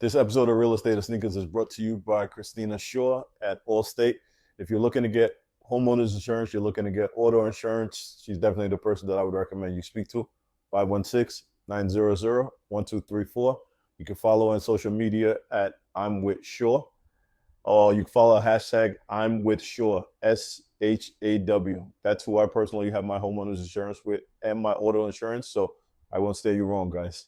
This episode of Real Estate of Sneakers is brought to you by Christina Shaw at Allstate. If you're looking to get homeowners insurance, you're looking to get auto insurance, she's definitely the person that I would recommend you speak to. 516-900-1234. You can follow her on social media at I'm with Shaw, or you can follow hashtag I'm with Shaw, SHAW. That's who I personally have my homeowners insurance with and my auto insurance. So I won't steer you wrong, guys.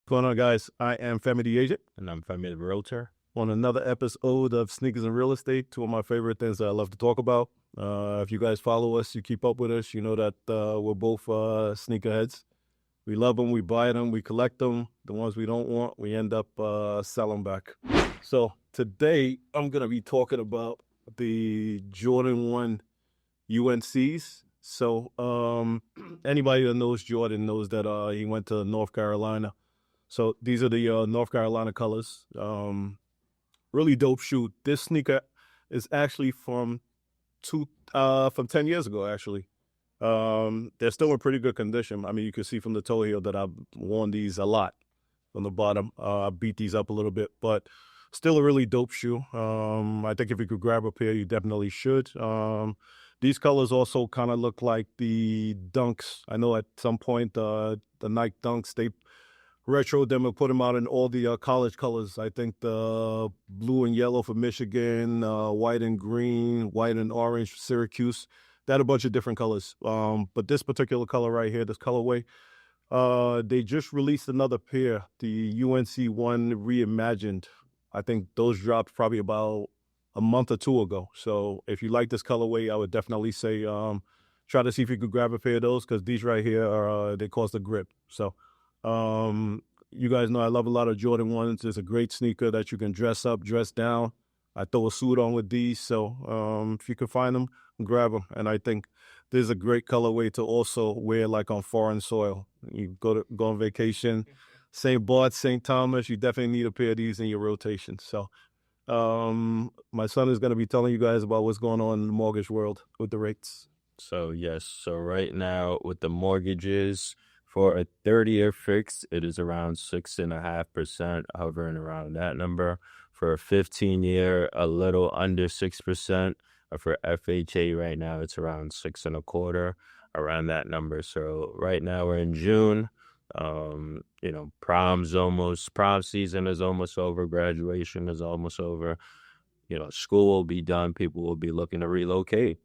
What's going on, guys? I am Femi the Agent. And I'm Femi the Realtor. On another episode of Sneakers and Real Estate, two of my favorite things that I love to talk about. If you guys follow us, you keep up with us, you know that we're both sneakerheads. We love them, we buy them, we collect them. The ones we don't want, we end up selling back. So today, I'm going to be talking about the Jordan 1 UNCs. So anybody that knows Jordan knows that he went to North Carolina. So these are the North Carolina colors. Really dope shoe. This sneaker is actually from 10 years ago, actually. They're still in pretty good condition. I mean, you can see from the toe heel that I've worn these a lot from the bottom. I beat these up a little bit, but still a really dope shoe. I think if you could grab a pair, you definitely should. These colors also kind of look like the Dunks. I know at some point the Nike Dunks, they retroed them and put them out in all the college colors. I think the blue and yellow for Michigan, white and green, white and orange for Syracuse. They had a bunch of different colors. But this particular color right here, this colorway, they just released another pair, the UNC 1 Reimagined. I think those dropped probably about a month or two ago. So if you like this colorway, I would definitely say try to see if you could grab a pair of those, because these right here are they cost a grip. So you guys know I love a lot of Jordan 1s. It's a great sneaker that you can dress up, dress down. I throw a suit on with these. So if you can find them, grab them. And I think this is a great colorway to also wear like on foreign soil. You go on vacation, St. Bart's, St. Thomas, you definitely need a pair of these in your rotation. So my son is going to be telling you guys about what's going on in the mortgage world with the rates. So right now with the mortgages, for a 30-year fix, it is around 6.5%, hovering around that number. For a 15-year, a little under 6%. For FHA right now, it's around 6.25%, around that number. So right now we're in June. Prom season is almost over. Graduation is almost over. School will be done. People will be looking to relocate.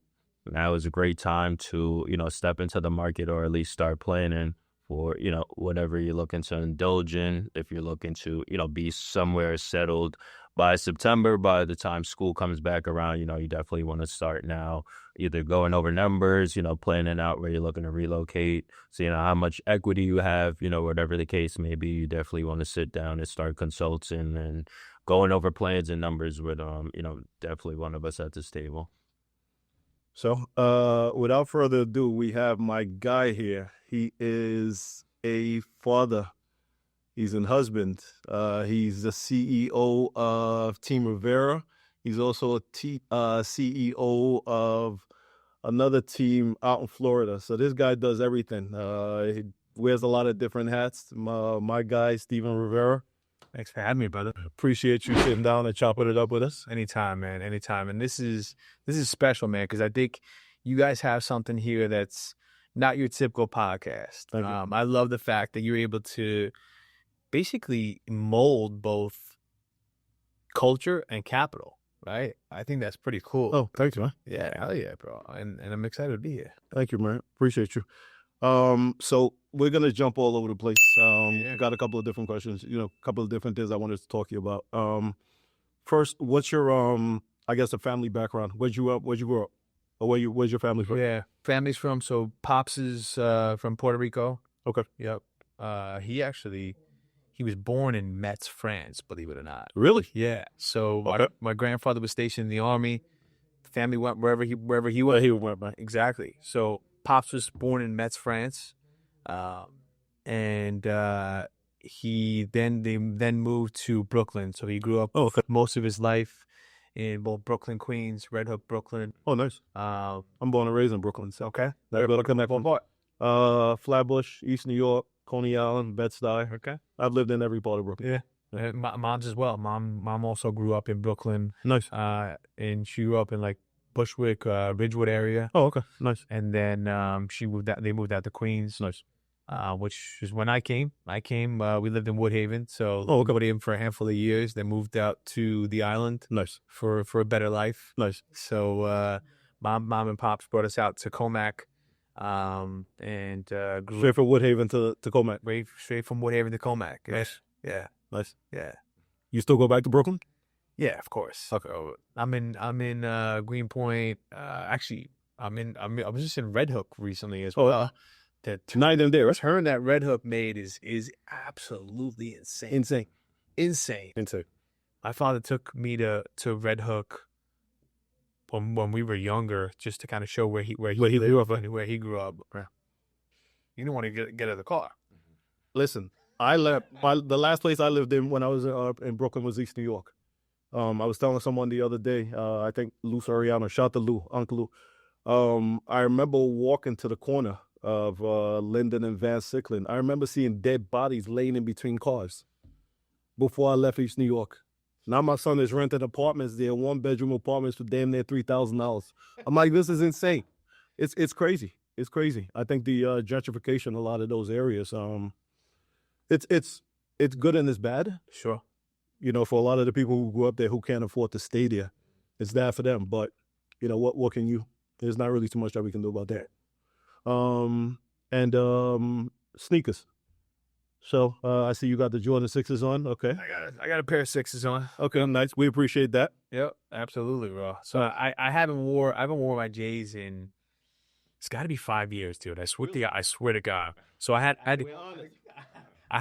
Now is a great time to, step into the market, or at least start planning for, whatever you're looking to indulge in. If you're looking to, be somewhere settled by September, by the time school comes back around, you definitely want to start now, either going over numbers, planning out where you're looking to relocate. So, how much equity you have, whatever the case may be, you definitely want to sit down and start consulting and going over plans and numbers with, definitely one of us at this table. So without further ado, we have my guy here. He is a father. He's a husband. He's the CEO of Team Rivera. He's also a CEO of another team out in Florida. So this guy does everything. He wears a lot of different hats. My guy, Steven Rivera. Thanks for having me, brother. Appreciate you sitting down and chopping it up with us. Anytime, man. Anytime. And this is special, man, because I think you guys have something here that's not your typical podcast. Thank you. I love the fact that you're able to basically mold both culture and capital, right? I think that's pretty cool. Oh, thank you, man. Yeah, hell yeah, bro. And I'm excited to be here. Thank you, man. Appreciate you. So we're gonna jump all over the place. Got a couple of different questions. A couple of different things I wanted to talk to you about. First, what's your I guess the family background? Where'd you grow up? Or where's your family from? Yeah, family's from. So Pops is from Puerto Rico. Okay. Yep. He was born in Metz, France, believe it or not. Really? Yeah. So Okay. my grandfather was stationed in the army. The family went wherever he went. He went, man. Exactly. So Pops was born in Metz, France, and he then moved to Brooklyn. So he grew up most of his life in both Brooklyn, Queens, Red Hook, Brooklyn. Oh, nice. I'm born and raised in Brooklyn. So Okay. that better connect. What part? Flatbush, East New York, Coney Island, Bed-Stuy. Okay. I've lived in every part of Brooklyn. Yeah. Mom's as well. Mom also grew up in Brooklyn. Nice. And she grew up in like Bushwick, Ridgewood area. Oh, okay. Nice. And then they moved out to Queens. Nice. Which is when I came. We lived in Woodhaven. So Oh, okay. Woodhaven for a handful of years. Then moved out to the island. Nice. For a better life. Nice. So mom and pops brought us out to Comac. And grew Straight from Woodhaven to Comac. straight from Woodhaven to Comac. Nice. Yeah. Nice. Yeah. You still go back to Brooklyn? Yeah, of course. Okay. I'm in Greenpoint. Actually, I was just in Red Hook recently as well. The Not even there, right? turn that Red Hook made is absolutely insane. Insane. My father took me to Red Hook when we were younger, just to kind of show where he grew up and where he grew up. Yeah. You didn't want to get out of the car. Listen, I left. The last place I lived in when I was in Brooklyn was East New York. I was telling someone the other day, I think Lou Soriano, shout out to Lou, Uncle Lou. I remember walking to the corner of Linden and Van Sicklen. I remember seeing dead bodies laying in between cars before I left East New York. Now my son is renting apartments there, 1-bedroom apartments for damn near $3,000. I'm like, this is insane. It's crazy. It's crazy. I think the gentrification in a lot of those areas, it's good and it's bad. Sure. You know, for a lot of the people who grew up there who can't afford to stay there, it's bad for them. But you know what can you? There's not really too much that we can do about that. Sneakers. So I see you got the Jordan 6s on. Okay. I got a pair of 6s on. Okay, nice. We appreciate that. Yep, absolutely, bro. So I haven't wore my J's in, it's got to be 5 years, dude. I swear to God. So I had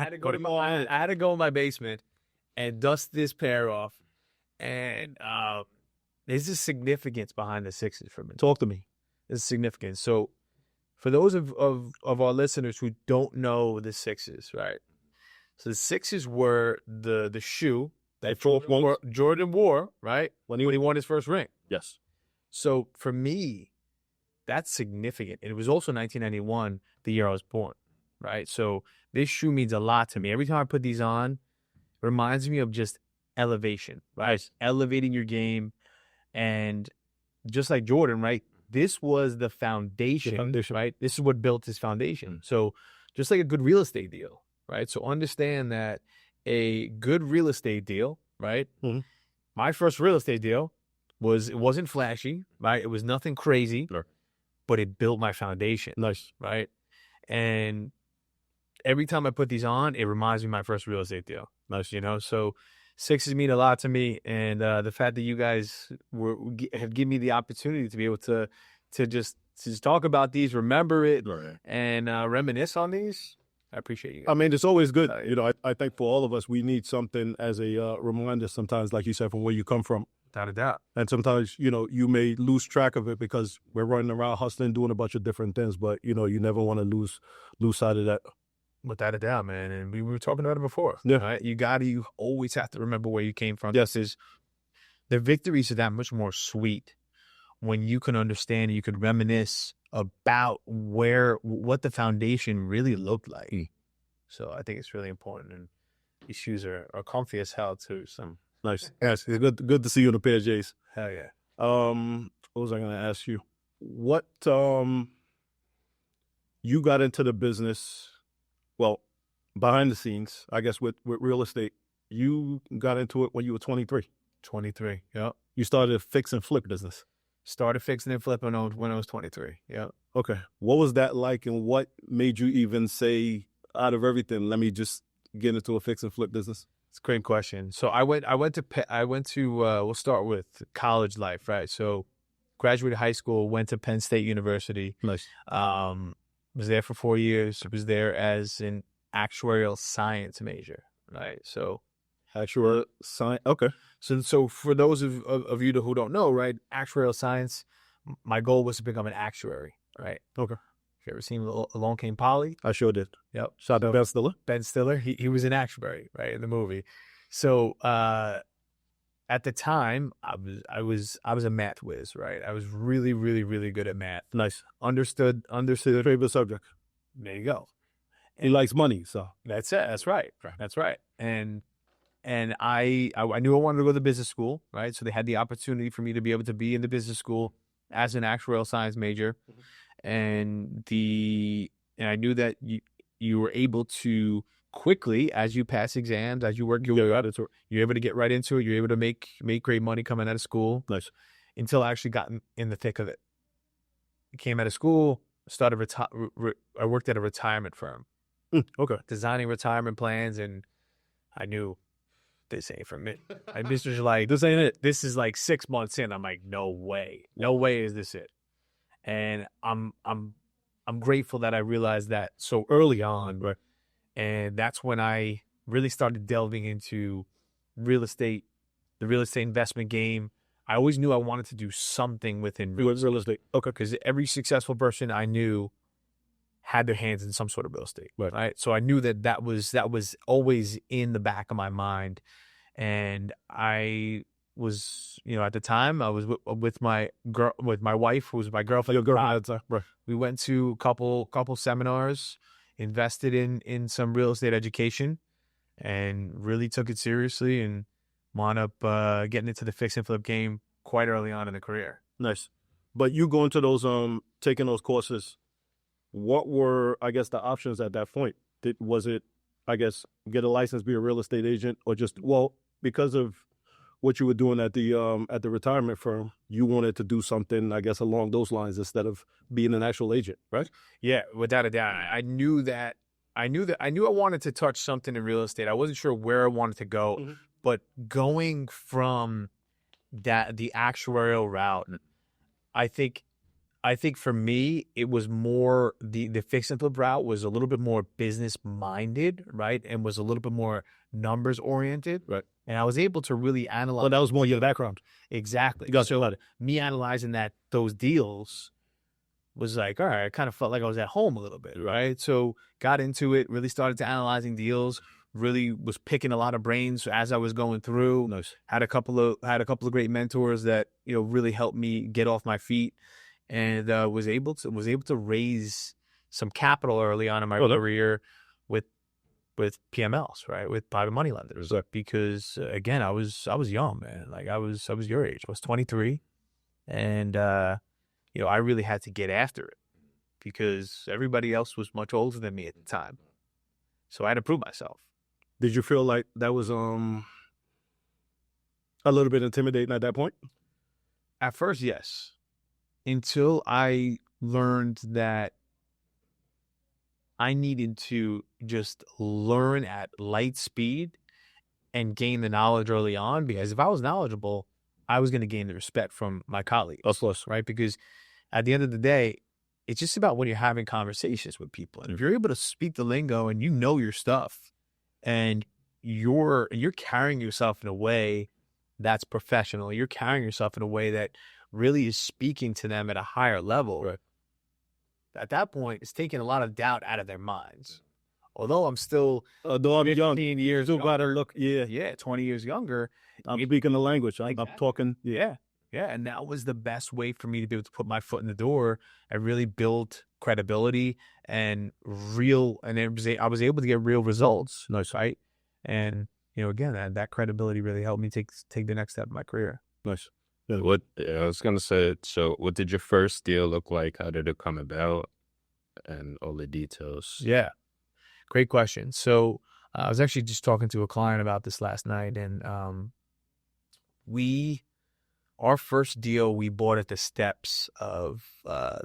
to go in my basement and dust this pair off, and there's a significance behind the 6s for me. Talk to me. There's significance. So for those of our listeners who don't know the 6s, right? So the 6s were the shoe that Jordan wore, right? When he won his first ring. Yes. So for me, that's significant. And it was also 1991, the year I was born, right? So this shoe means a lot to me. Every time I put these on, it reminds me of just elevation, right? Elevating your game. And just like Jordan, right? This was the foundation, right? This is what built his foundation. So just like a good real estate deal, right? So understand that a good real estate deal, right? Mm-hmm. My first real estate deal it wasn't flashy, right? It was nothing crazy, Sure. But it built my foundation. Nice. Right? And every time I put these on, it reminds me of my first real estate deal. Nice. You know, so 6s mean a lot to me, and the fact that you guys have given me the opportunity to be able to just talk about these, remember it, Right. and reminisce on these, I appreciate you guys. I mean, it's always good. You know, I think for all of us, we need something as a reminder sometimes, like you said, from where you come from. Without a doubt. And sometimes, you know, you may lose track of it because we're running around hustling, doing a bunch of different things, but, you know, you never want to lose sight of that. Without a doubt, man. And we were talking about it before. Yeah. Right? You always have to remember where you came from. Yes. The victories are that much more sweet when you can understand and you can reminisce about what the foundation really looked like. So I think it's really important. And these shoes are comfy as hell too. So Nice. Yes. It's good to see you in a pair of J's. hell yeah. What was I going to ask you? What you got into the business, well, behind the scenes, I guess, with real estate. You got into it when you were 23. 23. Yep. You started a fix and flip business. Started fixing and flipping when I was 23. Yep. Okay. What was that like, and what made you even say, out of everything, let me just get into a fix and flip business? It's a great question. So I went to we'll start with college life, right? So graduated high school, went to Penn State University. Nice. Was there for 4 years. Was there as an actuarial science major, right? So actuarial science. Okay. So for those of you who don't know, right, actuarial science, my goal was to become an actuary, right? Okay. You ever seen Along Came Polly? I sure did. Yep. Shout out to Ben Stiller. Ben Stiller, he was an actuary, right, in the movie. So at the time, I was a math whiz, right? I was really, really, really good at math. Nice. Understood Favorite subject? there you go. He likes money, so That's it. That's right. That's right. And I knew I wanted to go to business school, right? So they had the opportunity for me to be able to be in the business school as an actuarial science major, and I knew that you were able to quickly, as you pass exams, as you work your way up, you're able to get right into it. You're able to make great money coming out of school. nice. Until I actually got in the thick of it. I came out of school, started I worked at a retirement firm. Okay. Designing retirement plans, and I knew this ain't for me. I just was like, This ain't it. this is like 6 months in. I'm like, no way is this it. And I'm grateful that I realized that so early on. Right. And that's when I really started delving into real estate, the real estate investment game. I always knew I wanted to do something within real estate. Okay. Because every successful person I knew had their hands in some sort of real estate. Right. So I knew that was always in the back of my mind. And I was, at the time I was with my wife, who was my girlfriend. Your girlfriend, right. We went to a couple seminars, invested in some real estate education, and really took it seriously, and wound up getting into the fix and flip game quite early on in the career. Nice. But you going to those taking those courses, what were, I guess, the options at that point? Was it, I guess, get a license, be a real estate agent, or just, because of what you were doing at the retirement firm, you wanted to do something, I guess, along those lines instead of being an actual agent, right? Yeah, without a doubt. I knew I wanted to touch something in real estate. I wasn't sure where I wanted to go, but going from the actuarial route, I think for me, it was more the fix and flip route was a little bit more business minded, right? And was a little bit more numbers oriented. Right. And I was able to really analyze. Well, that was more your background. Exactly. You got to about it. Me analyzing those deals was like, all right, I kind of felt like I was at home a little bit, right? So got into it, really started to analyzing deals, really was picking a lot of brains as I was going through. Nice. Had a couple of great mentors that, really helped me get off my feet, and was able to raise some capital early on in my career with PMLs, right? With private money lenders. Right. Because again, I was young, man. Like I was your age. I was 23, and I really had to get after it because everybody else was much older than me at the time. So I had to prove myself. Did you feel like that was a little bit intimidating at that point? At first, yes. Until I learned that I needed to just learn at light speed and gain the knowledge early on, because if I was knowledgeable, I was going to gain the respect from my colleagues. Of course. Right? Because at the end of the day, it's just about when you're having conversations with people. And if you're able to speak the lingo and you know your stuff, and you're carrying yourself in a way that's professional, you're carrying yourself in a way that really is speaking to them at a higher level. Right. At that point, it's taking a lot of doubt out of their minds. Although I'm still though I'm 15 young, years still younger. gotta look. Yeah, 20 years younger. I'm speaking the language. I'm talking. Yeah. And that was the best way for me to be able to put my foot in the door and really build credibility and I was able to get real results. Nice. Right. And, again, that credibility really helped me take the next step in my career. Nice. I was gonna say, so what did your first deal look like? How did it come about? And all the details. Yeah. Great question. So I was actually just talking to a client about this last night, and our first deal we bought at the steps of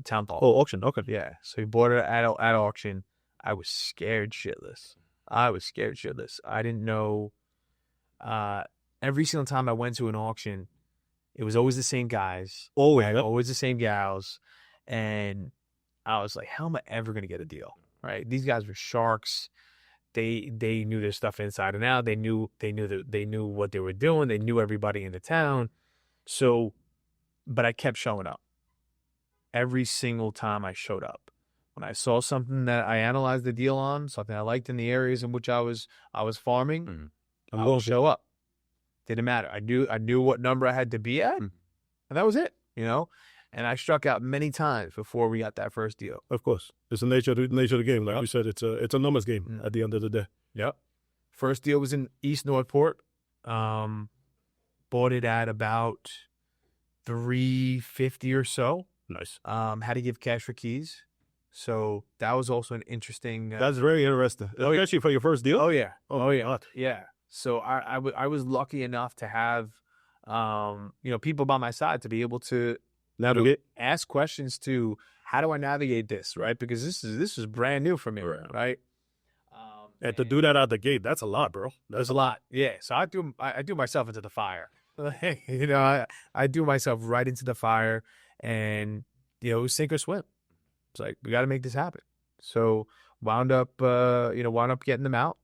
Town Hall. Oh, auction. Okay. Yeah. So we bought it at auction. I was scared shitless. I didn't know. Every single time I went to an auction, it was always the same guys. Always the same gals. And I was like, how am I ever going to get a deal? Right? These guys were sharks. They knew their stuff inside and out. They knew what they were doing. They knew everybody in the town. So, but I kept showing up. Every single time I showed up. When I saw something that I analyzed the deal on, something I liked in the areas in which I was farming, I would show up. Didn't matter. I knew what number I had to be at, and that was it. And I struck out many times before we got that first deal. Of course, it's the nature of the game. Like you said, it's a numbers game at the end of the day. Yep. First deal was in East Northport. Bought it at about $350 or so. Nice. Had to give cash for keys. So that was also an interesting. That's very interesting, especially for your first deal. Oh yeah. Oh yeah. God. Yeah. So I was lucky enough to have, people by my side to be able to Navigate. ask questions to how do I navigate this, right? Because this is brand new for me, right? And to do that out the gate, that's a lot, bro. That's a lot. Yeah. So I do myself into the fire. I do myself right into the fire, and it was sink or swim. It's like, we got to make this happen. So wound up getting them out,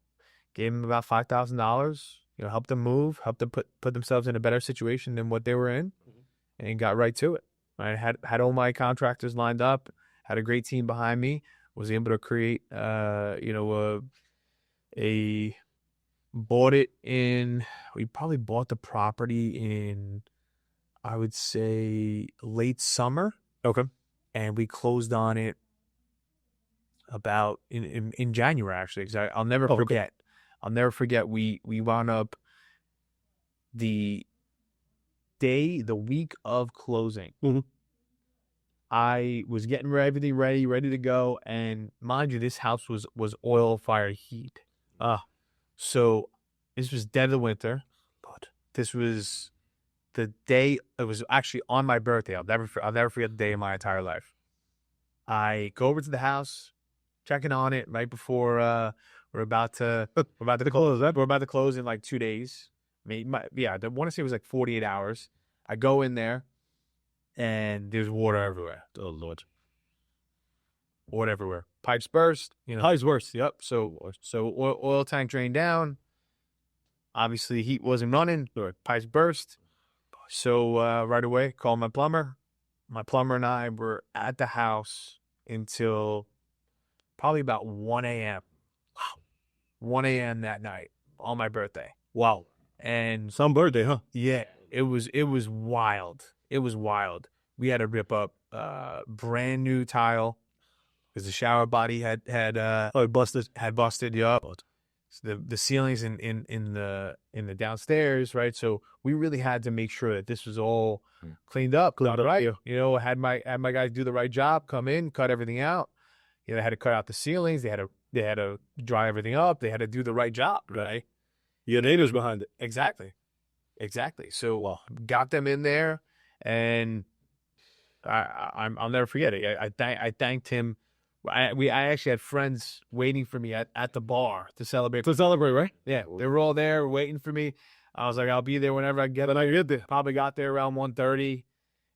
gave them about $5,000. Helped them move, helped them put themselves in a better situation than what they were in, and got right to it. I had all my contractors lined up, had a great team behind me, was able to create, we probably bought the property in, I would say, late summer. Okay. And we closed on it about in January, actually, because I'll never forget. I'll never forget. We wound up the week of closing. Mm-hmm. I was getting everything ready to go, and mind you, this house was oil fired heat. So this was dead of winter. But this was the day. It was actually on my birthday. I'll never forget the day in my entire life. I go over to the house, checking on it right before we're about to close. We're about to close in like 2 days. I want to say it was like 48 hours. I go in there, and there's water everywhere. Oh Lord. Water everywhere. Pipes burst. Pipes burst. Yep. So oil tank drained down. Obviously, heat wasn't running. Pipes burst. So right away, called my plumber. My plumber and I were at the house until probably about 1 a.m. Wow. 1 a.m. that night on my birthday. Wow. And some birthday, huh? Yeah, it was wild. It was wild. We had to rip up brand new tile because the shower body had busted. Yup. So the ceilings in the downstairs, right? So we really had to make sure that this was all cleaned up, right? Yeah. Had my guys do the right job, come in, cut everything out. They had to cut out the ceilings. They had to dry everything up. They had to do the right job, right? Your neighbors behind it. Exactly. So got them in there, and I'll never forget it. I thanked him. I actually had friends waiting for me at the bar to celebrate. Right? Yeah, they were all there waiting for me. I was like, I'll be there whenever I get there. Probably got there around 1:30.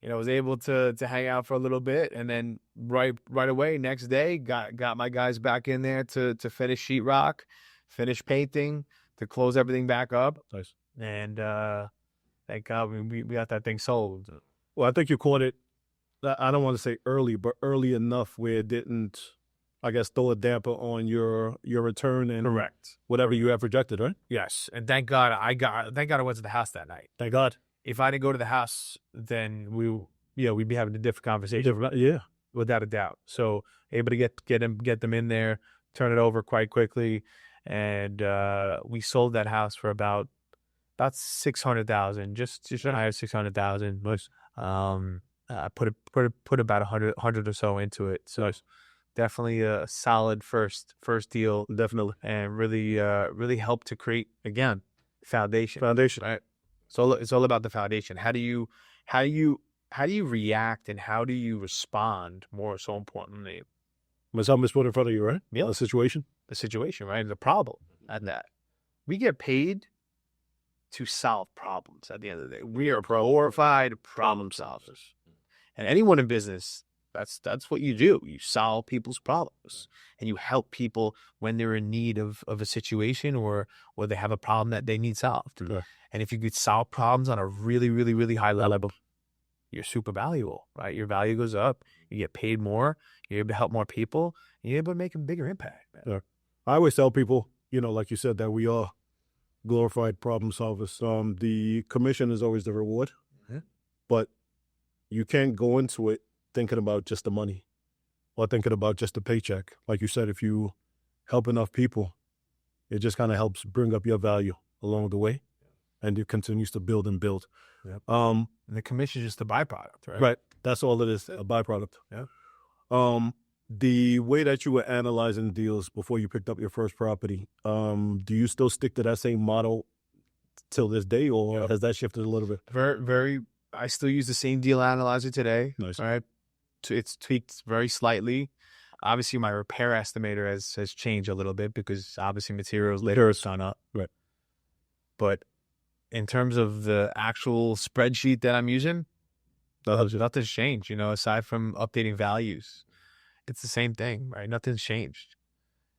Was able to hang out for a little bit, and then right away next day got my guys back in there to finish sheetrock, finish painting, to close everything back up. Nice. And thank God we got that thing sold. Well, I think you caught it. I don't want to say early, but early enough where it didn't, I guess, throw a damper on your return and Correct. whatever you had projected, right? Yes, and thank God I went to the house that night. Thank God. If I didn't go to the house, then we'd be having a different conversation. Yeah, without a doubt. So able to get them in there, turn it over quite quickly, and we sold that house for about $600,000, just shy of $600,000. Nice. I put about 100 or so into it. So nice. Definitely a solid first deal. Definitely. And really helped to create, again, foundation. Right. So it's all about the foundation. How do you react, and how do you respond, more so importantly? When something's put in front of you, right? Yeah. The situation, right? The problem at that. We get paid to solve problems at the end of the day. We are glorified problem solvers. And anyone in business, that's what you do. You solve people's problems, and you help people when they're in need of a situation or they have a problem that they need solved. Sure. And if you could solve problems on a really, really, really high level, you're super valuable, right? Your value goes up. You get paid more. You're able to help more people. And you're able to make a bigger impact. Man. Yeah. I always tell people, like you said, that we are glorified problem solvers. The commission is always the reward, but you can't go into it thinking about just the money or thinking about just the paycheck. Like you said, if you help enough people, it just kind of helps bring up your value along the way, and it continues to build and build. Yep. Um, And the commission is just a byproduct, right? right. That's all it is, a byproduct. Yeah. The way that you were analyzing deals before you picked up your first property, do you still stick to that same model till this day, or Yep. has that shifted a little bit? Very. I still use the same deal analyzer today. Nice. All right. It's tweaked very slightly. Obviously, my repair estimator has changed a little bit because obviously materials later has gone up. Right. But in terms of the actual spreadsheet that I'm using, nothing's changed, aside from updating values. It's the same thing, right? Nothing's changed.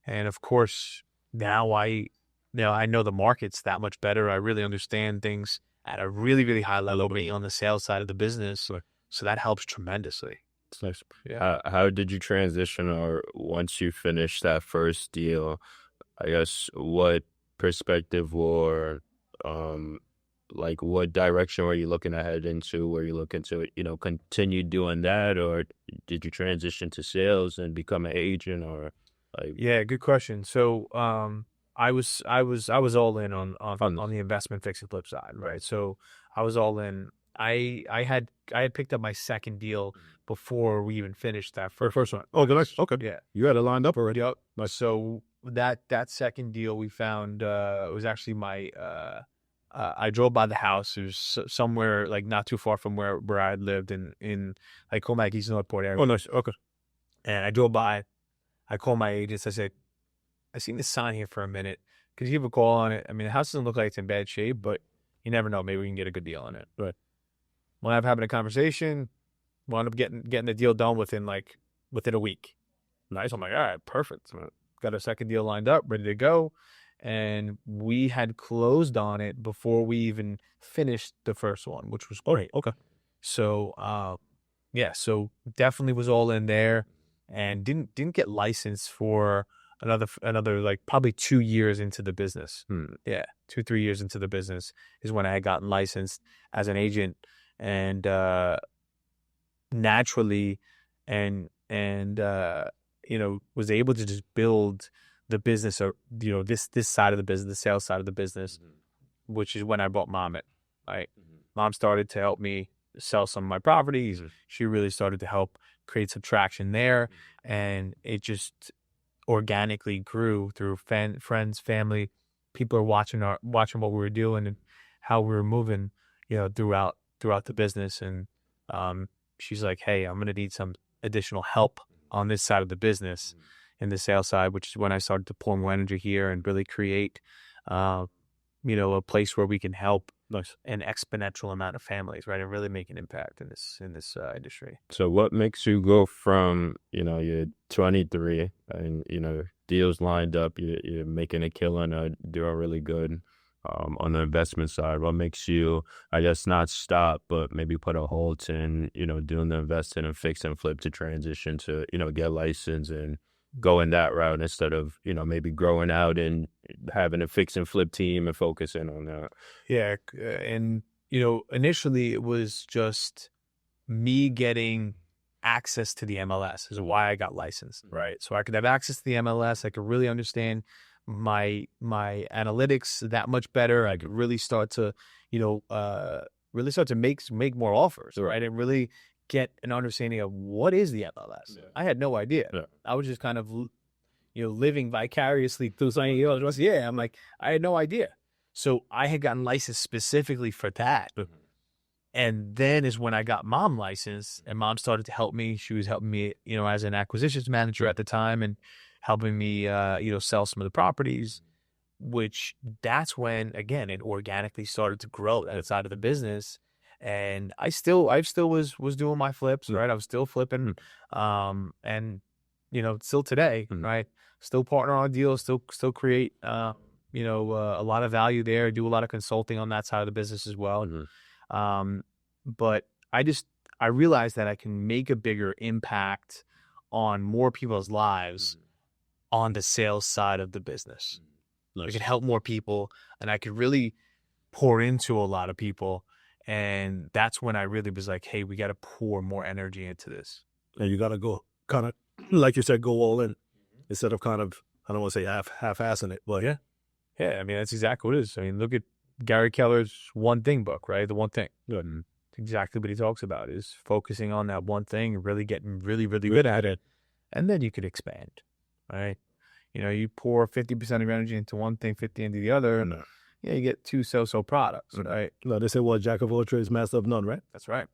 And of course, now I know the markets that much better. I really understand things at a really, really high level being on the sales side of the business. Right. So that helps tremendously. It's nice. Yeah. How did you transition, or once you finished that first deal, I guess, what perspective or like what direction were you looking ahead into? Were you looking to, continue doing that, or did you transition to sales and become an agent, or like? Yeah, good question. So I was all in on the investment fix and flip side, right? So I was all in. I had picked up my second deal before we even finished that first one. Oh, nice. Okay. Yeah. You had it lined up already. Yep. Nice. So that second deal we found was actually my I drove by the house. It was somewhere like not too far from where I had lived in like Comac, East Northport area. Oh, nice. Okay. And I drove by. I called my agents. I said, I seen this sign here for a minute. Could you give a call on it? I mean, the house doesn't look like it's in bad shape, but you never know. Maybe we can get a good deal on it. Right. Wound up having a conversation. Wound up getting the deal done within a week. Nice. I'm like, all right, perfect. Got a second deal lined up, ready to go. And we had closed on it before we even finished the first one, which was great. Okay. So, so definitely was all in there, and didn't get licensed for another like probably 2 years into the business. Yeah, 2-3 years into the business is when I had gotten licensed as an agent, and naturally, and was able to just build the business, or this side of the business, the sales side of the business, which is when I brought Mom in. Right, Mom started to help me sell some of my properties. She really started to help create some traction there, and it just organically grew through friends, family. People are watching what we were doing and how we were moving, throughout the business. And she's like, "Hey, I'm gonna need some additional help on this side of the business, in the sales side," which is when I started to pour more energy here and really create, a place where we can help an exponential amount of families, right, and really make an impact in this industry. So what makes you go from, you're 23 and, deals lined up, you're making a killing, or doing really good on the investment side? What makes you, I guess, not stop, but maybe put a halt in, doing the investing and fix and flip to transition to, get licensed and go in that route instead of, maybe growing out and having a fix and flip team and focusing on that? Yeah. And, initially it was just me getting access to the MLS is why I got licensed, right? So I could have access to the MLS. I could really understand my analytics that much better. I could really start to, make more offers, right? And really get an understanding of what is the MLS. I had no idea. I was just kind of, living vicariously through something else. Yeah, I'm like, I had no idea. So I had gotten licensed specifically for that. And then is when I got Mom licensed, and Mom started to help me. She was helping me, as an acquisitions manager at the time, and helping me, sell some of the properties, which that's when, again, it organically started to grow that side of the business. And I still was doing my flips, right? I was still flipping, and still today, right? Still partner on deals, still create, a lot of value there. Do a lot of consulting on that side of the business as well. But I realized that I can make a bigger impact on more people's lives on the sales side of the business. I could help more people, and I could really pour into a lot of people And that's when I really was like, hey, we got to pour more energy into this. And you got to go kind of, like you said, go all in instead of kind of, I don't want to say half-assing it, but yeah. Yeah, I mean, that's exactly what it is. I mean, look at Gary Keller's One Thing book, right? The One Thing. Good. And exactly what he talks about is focusing on that one thing and really getting really, really good at it. And then you could expand, right? You know, you pour 50% of your energy into one thing, 50 into the other, and you get two so-so products, right? No, they say, well, jack of all trades, master of none, right? That's right.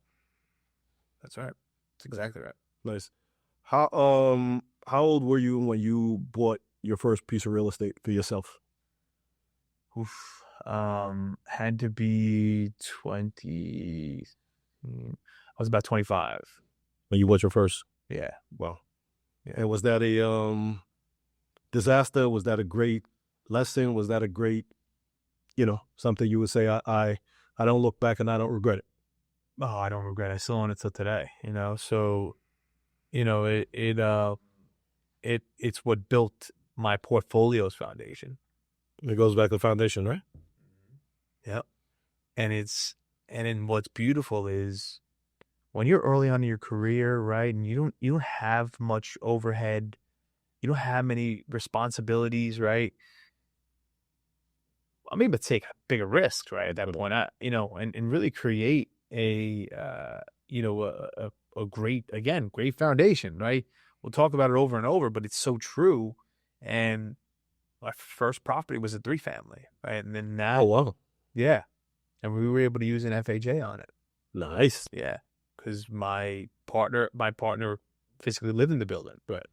That's right. That's exactly right. Nice. How old were you when you bought your first piece of real estate for yourself? Oof. Had to be 20. I was about 25. When you bought your first? Yeah. Wow. Yeah. And was that a disaster? Was that a great lesson? Was that a great, something you would say, I don't look back and I don't regret it? Oh, I don't regret it. I still own it till today, So, it's what built my portfolio's foundation. It goes back to the foundation, right? Yep. And then what's beautiful is when you're early on in your career, right, and you don't have much overhead, you don't have many responsibilities, right? I'm able to take bigger risks, right, at that point, and really create a great foundation, right? We'll talk about it over and over, but it's so true. And my first property was a 3-family, right? And then now, Oh, wow. yeah. And we were able to use an FHA on it. Nice. Yeah. Because my partner physically lived in the building. Right.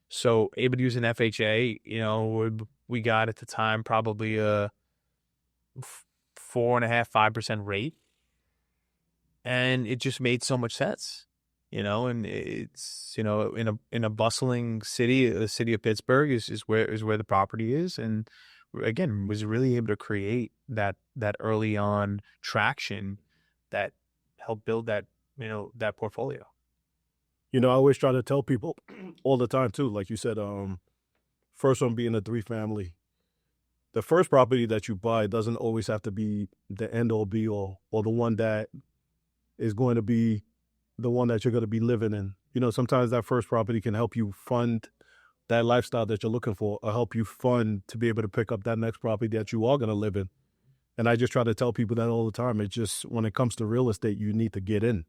So able to use an FHA, we got at the time probably a 4.5%, 5% rate. And it just made so much sense, and it's, in a bustling city, the city of Pittsburgh is where the property is. And again, was really able to create that early on traction that helped build that, that portfolio. I always try to tell people all the time too, like you said, first one being a 3-family. The first property that you buy doesn't always have to be the end all be all, or the one that is going to be the one that you're going to be living in. Sometimes that first property can help you fund that lifestyle that you're looking for, or help you fund to be able to pick up that next property that you are going to live in. And I just try to tell people that all the time. It's just, when it comes to real estate, you need to get in.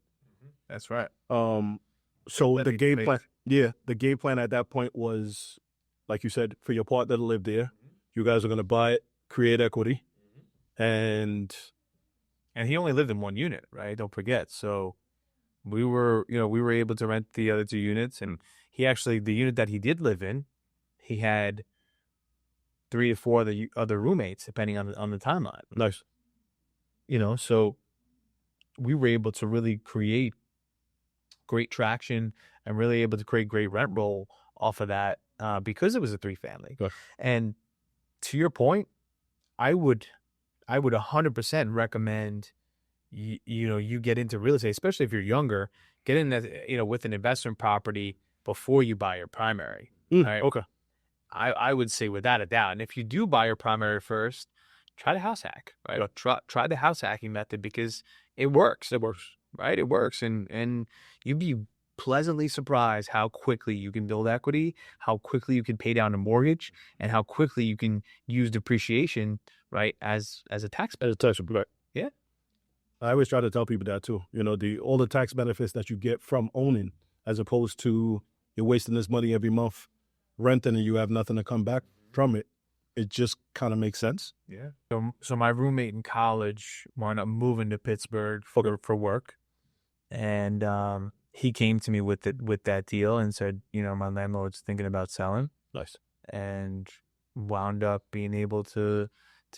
That's right. So the game plan at that point was, like you said, for your partner to live there. You guys are going to buy it, create equity, and he only lived in one unit, right? Don't forget. So we were able to rent the other 2 units, and the unit that he did live in, he had 3 to 4 other roommates, depending on the timeline. Nice. So we were able to really create great traction and really able to create great rent roll off of that, because it was a 3-family. Good. And to your point, I would 100% recommend you get into real estate, especially if you're younger. Get in that, with an investment property before you buy your primary. Right? Okay. I would say without a doubt. And if you do buy your primary first, try the house hack. Right? Yeah. Try the house hacking method, because it works. It works. Right? It works, and you'd be pleasantly surprised how quickly you can build equity, how quickly you can pay down a mortgage, and how quickly you can use depreciation, right, as a tax benefit. As a tax benefit. Yeah. I always try to tell people that too. All the tax benefits that you get from owning, as opposed to you're wasting this money every month renting and you have nothing to come back from it. It just kind of makes sense. Yeah. So my roommate in college wound up moving to Pittsburgh for work, and he came to me with that deal and said, my landlord's thinking about selling. Nice. And wound up being able to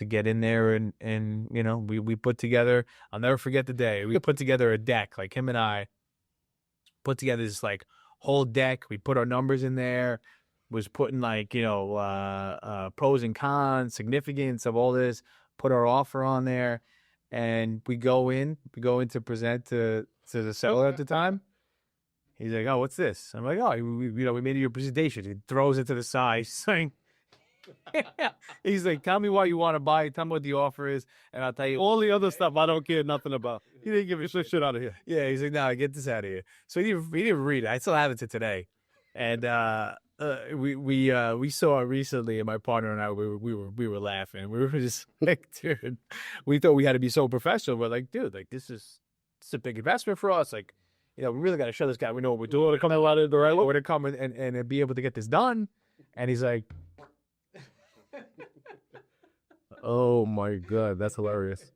get in there, and we put together, I'll never forget the day, we put together a deck, like him and I put together this like whole deck. We put our numbers in there, was putting like, pros and cons, significance of all this, put our offer on there, and we go in to present to the seller at the time. He's like, "Oh, what's this?" I'm like, "Oh, we made your presentation." He throws it to the side, saying, he's like, "Tell me why you want to buy it. Tell me what the offer is, and I'll tell you all the other stuff I don't care nothing about." He didn't give me Shit out of here. Yeah, he's like, "No, get this out of here." So he didn't read it. I still have it to today. And we saw it recently, and my partner and I we were laughing. We were just like, dude, we thought we had to be so professional. We're like, dude, like this is a big investment for us. Like, we really got to show this guy we know what we're doing. To come out of the right way. We're to come and be able to get this done. And he's like, Oh my God, that's hilarious.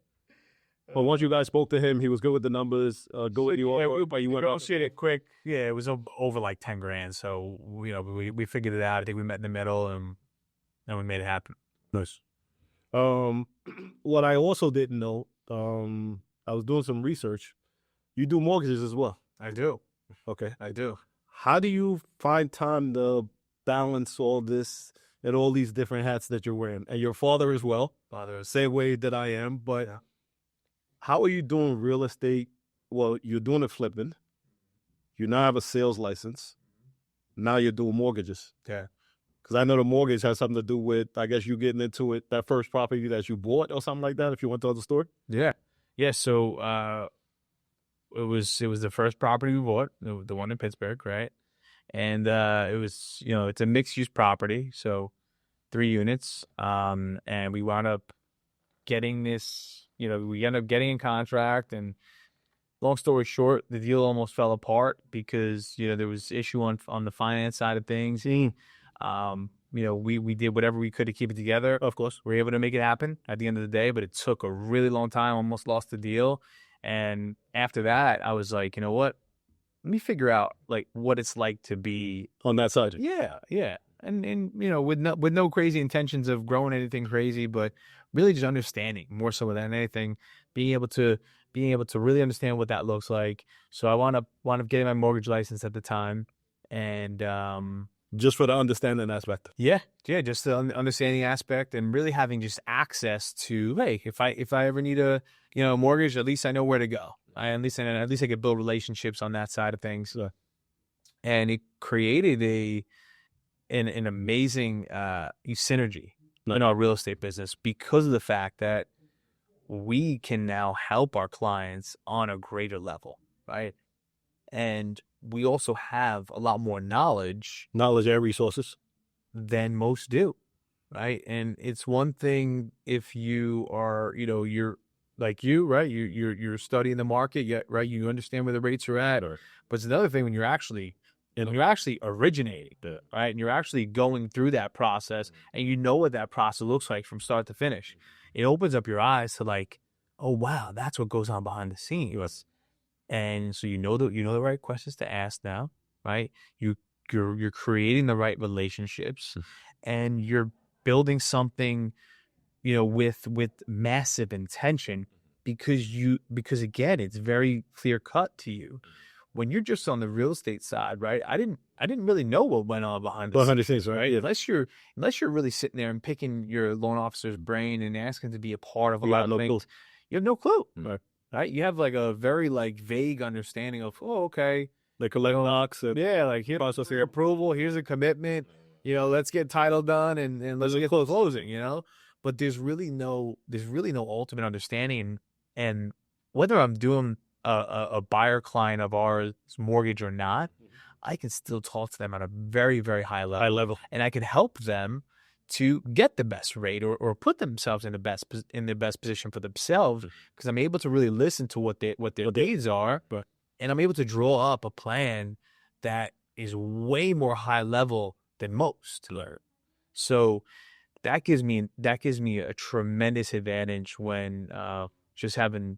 But once you guys spoke to him, he was good with the numbers. Good with you, but you went up. negotiated quick. Yeah, it was over like 10 grand. So we figured it out. I think we met in the middle and we made it happen. Nice. What I also didn't know, I was doing some research. You do mortgages as well. I do. Okay. I do. How do you find time to balance all this and all these different hats that you're wearing? And your father as well, same way that I am. But how are you doing real estate? Well, you're doing it flipping. You now have a sales license. Now you're doing mortgages. Yeah. Because I know the mortgage has something to do with, I guess, you getting into it, that first property that you bought or something like that, if you want to tell the story. Yeah. Yeah. So it was the first property we bought, the one in Pittsburgh, right? And it was, it's a mixed use property, so 3 units. And we wound up getting this, we ended up getting in contract, and long story short, the deal almost fell apart because, there was issue on the finance side of things. We did whatever we could to keep it together. Of course, we were able to make it happen at the end of the day, but it took a really long time, almost lost the deal. And after that, I was like, you know what? Let me figure out like what it's like to be on that side. Yeah. And with no crazy intentions of growing anything crazy, but really just understanding more so than anything, being able to really understand what that looks like. So I wound up getting my mortgage license at the time, and just for the understanding aspect. Yeah, just the understanding aspect, and really having just access to, hey, if I ever need a mortgage, at least I know where to go. At least I could build relationships on that side of things. Yeah. And it created an amazing synergy in our real estate business because of the fact that we can now help our clients on a greater level, right? And we also have a lot more knowledge and resources than most do, right? And it's one thing if you are, you're like right? You're studying the market, right? You understand where the rates are at, but it's another thing when you're actually originating, right? And you're actually going through that process, and you know what that process looks like from start to finish. It opens up your eyes to like, oh wow, that's what goes on behind the scenes. Yes. And so you know the right questions to ask now, right? You're creating the right relationships, and you're building something, with massive intention, because again, it's very clear cut to you. When you're just on the real estate side, right? I didn't really know what went on behind the scenes, right? Yeah. Unless you're really sitting there and picking your loan officer's brain and asking to be a part of a lot of things, you have no clue. Right? You have like a very like vague understanding of, okay, they collect knocks. Like here's process your approval, here's a commitment, let's get title done and let's get closing, But there's really no ultimate understanding, and whether I'm doing a buyer client of ours mortgage or not, I can still talk to them at a very, very high level, and I can help them to get the best rate or put themselves in the best position for themselves, because I'm able to really listen to what their needs are, and I'm able to draw up a plan that is way more high level than most. So that gives me a tremendous advantage when just having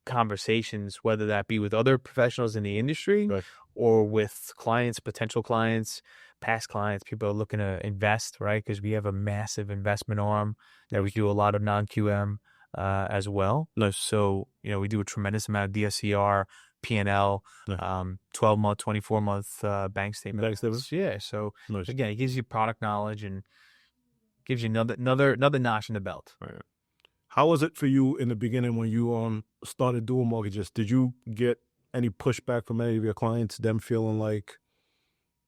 conversations, whether that be with other professionals in the industry or with clients, potential clients, past clients, people are looking to invest, right? Because we have a massive investment arm that we do a lot of non-QM as well. So, we do a tremendous amount of DSCR, P&L, 12-month, 24-month bank statements. Yeah. So again, it gives you product knowledge and gives you another notch in the belt. Right. How was it for you in the beginning when you started doing mortgages? Did you get any pushback from any of your clients, them feeling like,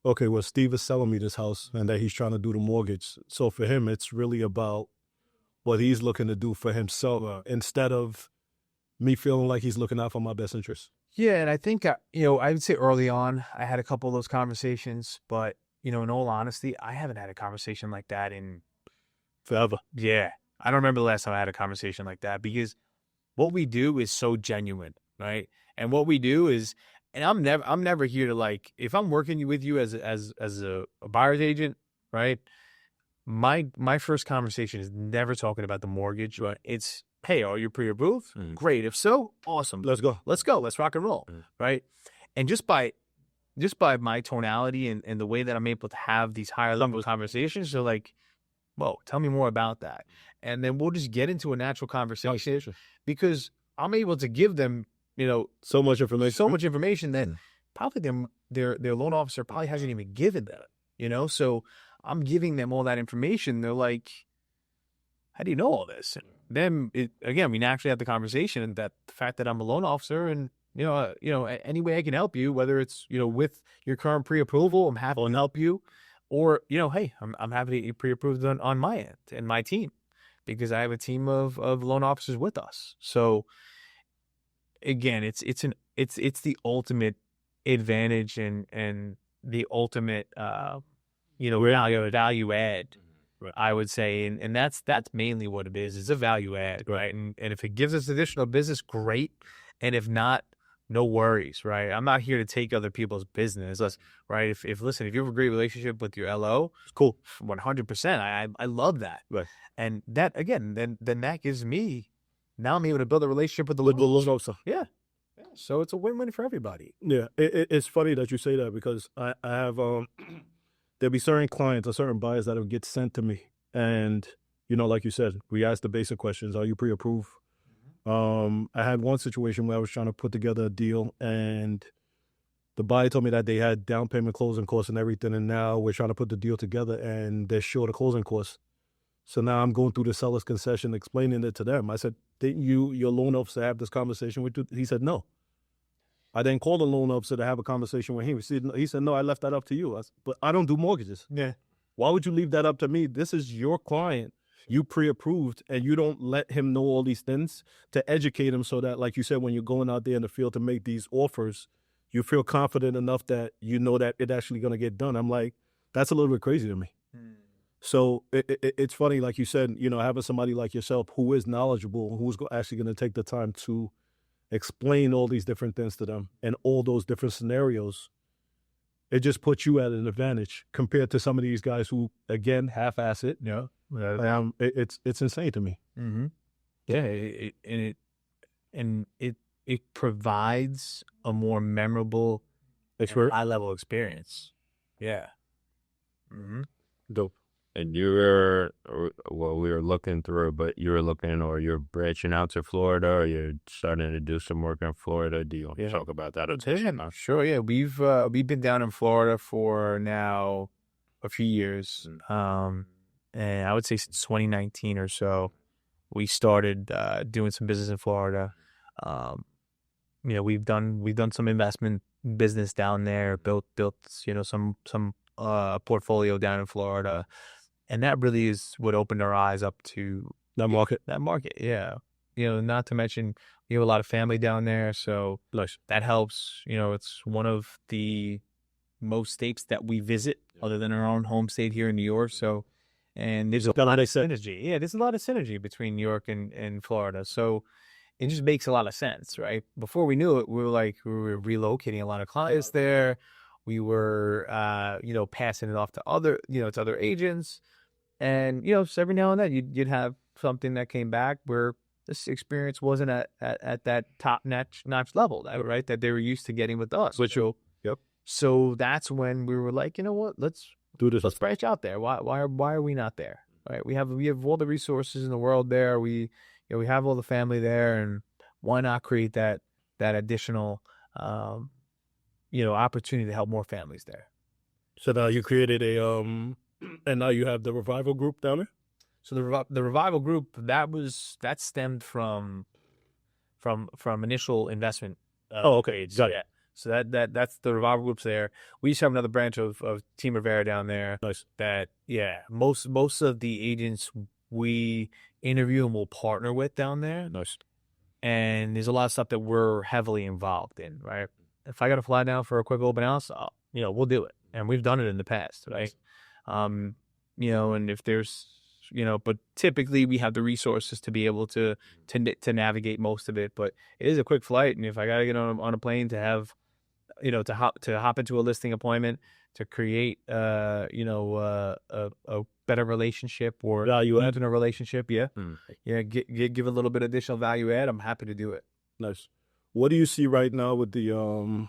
okay, well, Steve is selling me this house and that he's trying to do the mortgage, so for him, it's really about what he's looking to do for himself instead of me feeling like he's looking out for my best interests. Yeah, and I think, I would say early on, I had a couple of those conversations, but, in all honesty, I haven't had a conversation like that in Forever. Yeah. I don't remember the last time I had a conversation like that, because what we do is so genuine, right? And what we do is, and I'm never here to, like, if I'm working with you as a buyer's agent, right? My first conversation is never talking about the mortgage. Right. It's, hey, are you pre-approved? Great. If so, awesome. Let's go. Let's go. Let's rock and roll. Right. And just by my tonality and the way that I'm able to have these higher level conversations, they're like, whoa, tell me more about that. And then we'll just get into a natural conversation, because I'm able to give them, so much information. that probably their loan officer probably hasn't even given them, so I'm giving them all that information. They're like, how do you know all this? And then again, we naturally have the conversation, and that the fact that I'm a loan officer, and any way I can help you, whether it's with your current pre-approval, I'm happy to help you, or hey, I'm happy to get pre-approved on my end and my team, because I have a team of loan officers with us. So again, it's the ultimate advantage and the ultimate value add. Right. I would say, and that's mainly what it is. It's a value add, right? And if it gives us additional business, great. And if not, no worries, right? I'm not here to take other people's business, right? If you have a great relationship with your LO, It's cool. 100%. I love that. Right. And that, again, then that gives me, now I'm able to build a relationship with the loan officer. Yeah. So it's a win-win for everybody. Yeah, it's funny that you say that, because I have there'll be certain clients or certain buyers that will get sent to me, and like you said, we ask the basic questions: are you pre-approved? I had one situation where I was trying to put together a deal, and the buyer told me that they had down payment, closing costs, and everything, and now we're trying to put the deal together, and they're short of closing costs. So now I'm going through the seller's concession, explaining it to them. I said, didn't your loan officer have this conversation with you? He said, no. I didn't call the loan officer to have a conversation with him. He said, no, I left that up to you. But I don't do mortgages. Yeah. Why would you leave that up to me? This is your client. You pre-approved, and you don't let him know all these things to educate him, so that, like you said, when you're going out there in the field to make these offers, you feel confident enough that you know that it's actually going to get done. I'm like, that's a little bit crazy to me. So it's funny, like you said, having somebody like yourself who is knowledgeable, who's actually going to take the time to explain all these different things to them and all those different scenarios. It just puts you at an advantage compared to some of these guys who, again, half-ass it. Yeah. It's insane to me. Mm-hmm. Yeah, it provides a more memorable, high-level experience. Yeah. Mm-hmm. Dope. And we were looking through, but you're branching out to Florida, or you're starting to do some work in Florida. Do you want to talk about that? Sure. Yeah, we've been down in Florida for now a few years. And I would say since 2019 or so, we started doing some business in Florida. We've done some investment business down there, built some portfolio down in Florida. And that really is what opened our eyes up to that market. Yeah. Not to mention, we have a lot of family down there, so that helps. It's one of the most states that we visit, other than our own home state here in New York. So, and there's a lot of synergy. Yeah, there's a lot of synergy between New York and Florida. So it just makes a lot of sense, right? Before we knew it, we were relocating a lot of clients there. We were, passing it off to other agents. And, so every now and then you'd have something that came back where this experience wasn't at that top notch level, right? That they were used to getting with us. Yep. So that's when we were like, you know what, let's do this. Let's branch out there. Why are we not there? Right? We have all the resources in the world there. We have all the family there, and why not create that additional, opportunity to help more families there? So now you created and now you have the Revival Group down there? So the Revival Group, that stemmed from initial investment. Okay. Got it. So that's the Revival Group's there. We just have another branch of Team Rivera down there. Nice. Most of the agents we interview and will partner with down there. Nice. and there's a lot of stuff that we're heavily involved in, right? If I got to fly down for a quick open house, we'll do it, and we've done it in the past, right? And if there's, but typically we have the resources to be able to navigate most of it. But it is a quick flight, and if I got to get on a plane to have, to hop into a listing appointment to create, a better relationship or Value add in a relationship, give a little bit of additional value add. I'm happy to do it. Nice. What do you see right now with the,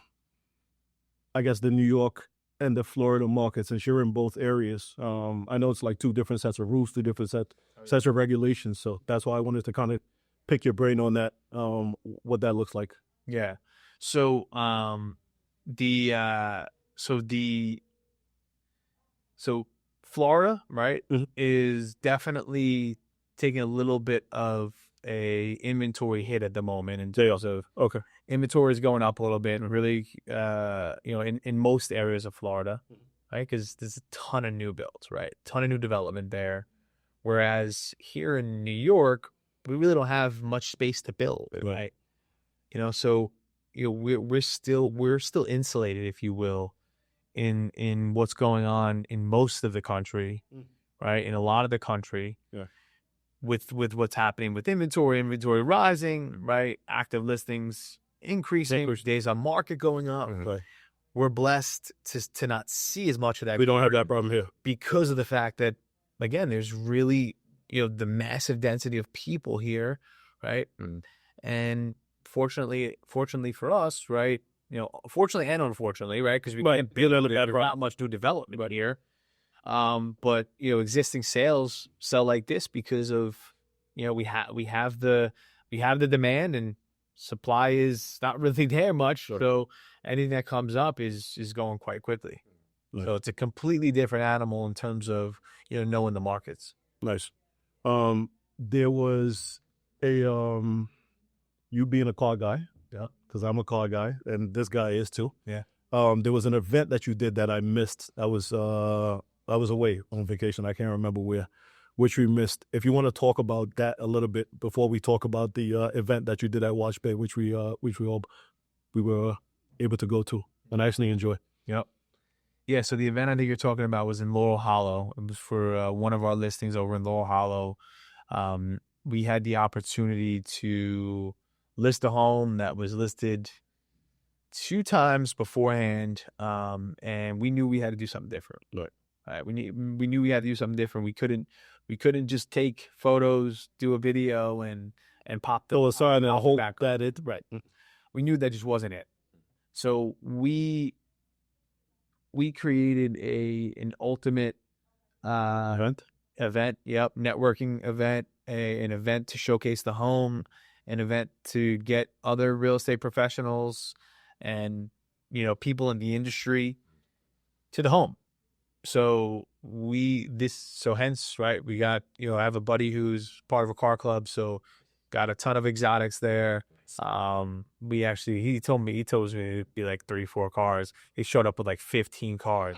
I guess, the New York and the Florida markets, since you're in both areas? I know it's like two different sets of rules, two different sets of regulations. So that's why I wanted to kind of pick your brain on that, what that looks like. Yeah. So, Florida, right, is definitely taking a little bit of a inventory hit at the moment in terms of inventory is going up a little bit, and really, in most areas of Florida, right, because there's a ton of new builds, right, ton of new development there, whereas here in New York, we really don't have much space to build, right? So we're still insulated, if you will, in what's going on in most of the country, right? In a lot of the country, with what's happening with inventory rising, right? Active listings increasing, days on market going up. Right. We're blessed to not see as much of that. We don't have that problem here because of the fact that, again, there's really, the massive density of people here, right? And fortunately for us, right? Fortunately and unfortunately, right? Because we can't build not much new development here. But existing sales sell like this because of we have the demand, and supply is not really there much. So anything that comes up is going quite quickly. Nice. So it's a completely different animal in terms of knowing the markets. Nice. There was a you being a car guy, because I'm a car guy, and this guy is too. Yeah. There was an event that you did that I missed. I was away on vacation. I can't remember which we missed. If you want to talk about that a little bit before we talk about the event that you did at Watch Bay, which we were able to go to and actually enjoy. Yep. Yeah. So the event I think you're talking about was in Laurel Hollow. It was for one of our listings over in Laurel Hollow. We had the opportunity to list a home that was listed 2 times beforehand, and we knew we had to do something different. Right. We knew we had to do something different. We couldn't just take photos, do a video, and pop the sign and hope back that it right. We knew that just wasn't it. So we created an ultimate event. Yep, networking event, an event to showcase the home, an event to get other real estate professionals and people in the industry to the home. So hence, right, we got, I have a buddy who's part of a car club, so got a ton of exotics there. He told me it'd be like 3-4 cars. He showed up with like 15 cars.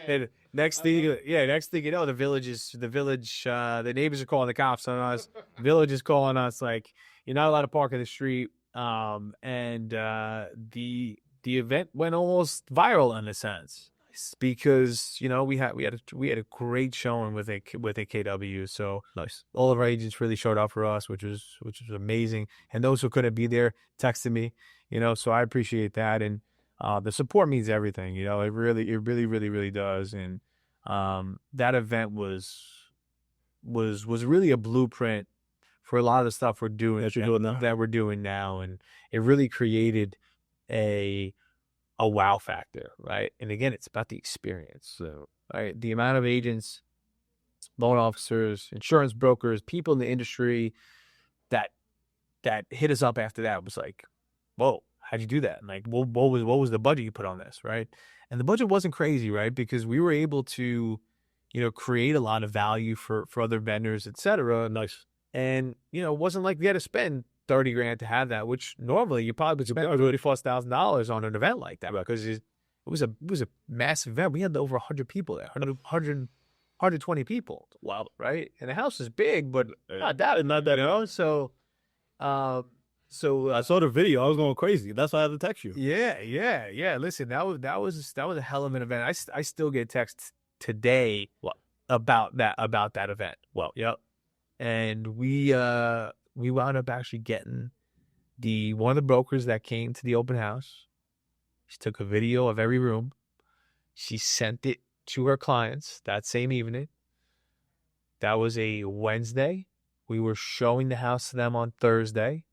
And next thing you know, the neighbors are calling the cops on us. Village is calling us, like, you're not allowed to park in the street. And the event went almost viral in a sense, because we had a great showing with a KW. So nice. All of our agents really showed up for us, which was amazing. And those who couldn't be there texted me, so I appreciate that. And the support means everything, it really does. And that event was really a blueprint for a lot of the stuff we're doing that we're doing now. And it really created a wow factor, right? And again, it's about the experience. So, right, the amount of agents, loan officers, insurance brokers, people in the industry that hit us up after that was like, whoa, how'd you do that? And like, what was the budget you put on this, right? And the budget wasn't crazy, right? Because we were able to, create a lot of value for other vendors, et cetera. Nice. And, it wasn't like we had to spend $30,000 to have that, which normally you probably would spend $30,000 on an event like that, because it was a massive event. We had over 100 people there, 120 people. Wow, right? And the house is big, but not that. So, So, So I saw the video. I was going crazy. That's why I had to text you. Yeah. Listen, that was a hell of an event. I still get texts today about that event. Well, Yep. And we wound up actually getting one of the brokers that came to the open house. She took a video of every room. She sent it to her clients that same evening. That was a Wednesday. We were showing the house to them on Thursday.